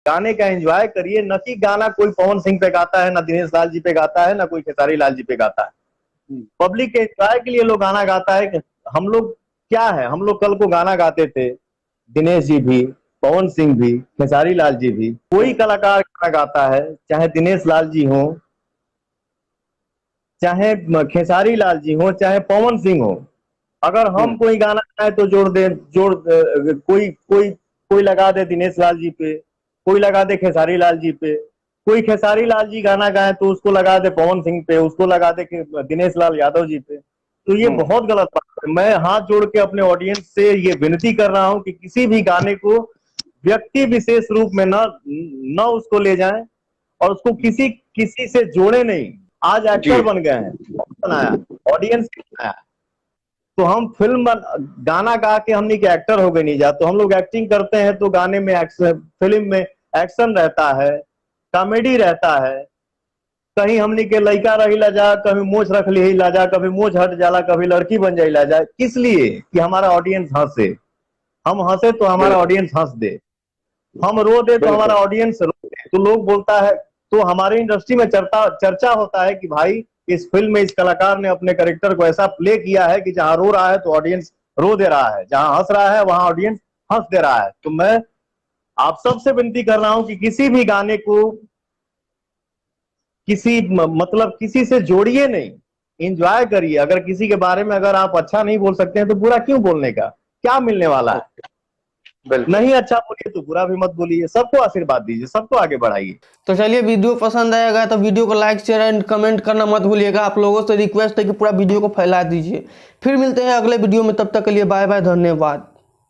गाने का एंजॉय करिए, न कि गाना कोई पवन सिंह पे गाता है, ना दिनेश लाल जी पे गाता है, ना कोई खेसारी लाल जी पे गाता है। पब्लिक के एंजॉय के लिए लोग गाना गाता है। हम लोग क्या है, हम लोग कल को गाना गाते थे, दिनेश जी भी, पवन सिंह भी, खेसारी लाल जी भी, कोई कलाकार गाना गाता है, चाहे दिनेश लाल जी हो, चाहे खेसारी लाल जी हो, चाहे पवन सिंह हो, अगर हम कोई गाना गाए तो कोई कोई कोई लगा दे दिनेश लाल जी पे, कोई लगा दे खेसारी लाल जी पे, कोई खेसारी लाल जी गाना गाए तो उसको लगा दे पवन सिंह पे, उसको लगा दे दिनेश लाल यादव जी पे। तो ये बहुत गलत बात है। मैं हाथ जोड़ के अपने ऑडियंस से ये विनती कर रहा हूं कि किसी भी गाने को व्यक्ति विशेष रूप में न उसको ले जाएं और उसको किसी किसी से जोड़े नहीं। आज एक्टर बन गए हैं, बनाया, ऑडियंस बनाया, तो हम गाना गा के हमने के एक्टर हो गए नहीं जा, तो हम लोग एक्टिंग करते हैं तो गाने में फिल्म में एक्शन रहता है, कॉमेडी रहता है, कहीं हमने के लड़का रही ला जा, कभी मोछ रख ली ला जा, कभी मोछ हट जाला, कभी लड़की बन जाई ला जा, किस लिए कि हमारा ऑडियंस हंसे। हम हंसे तो हमारा ऑडियंस हंस दे, हम रो दे तो हमारा ऑडियंस रो दे, तो लोग बोलता है, तो हमारे इंडस्ट्री में चर्चा होता है कि भाई इस फिल्म में इस कलाकार ने अपने कैरेक्टर को ऐसा प्ले किया है कि जहां रो रहा है तो ऑडियंस रो दे रहा है, जहां हंस रहा है वहां ऑडियंस हंस दे रहा है। तो मैं आप सबसे विनती कर रहा हूं कि किसी भी गाने को मतलब किसी से जोड़िए नहीं, एंजॉय करिए। अगर किसी के बारे में अगर आप अच्छा नहीं बोल सकते हैं तो बुरा क्यों बोलने का, क्या मिलने वाला है। नहीं अच्छा बोलिए तो बुरा भी मत बोलिए, सबको आशीर्वाद दीजिए, सबको आगे बढ़ाइए। तो चलिए, वीडियो पसंद आएगा तो वीडियो को लाइक शेयर एंड कमेंट करना मत भूलिएगा। आप लोगों से रिक्वेस्ट है कि पूरा वीडियो को फैला दीजिए। फिर मिलते हैं अगले वीडियो में, तब तक के लिए बाय बाय, धन्यवाद।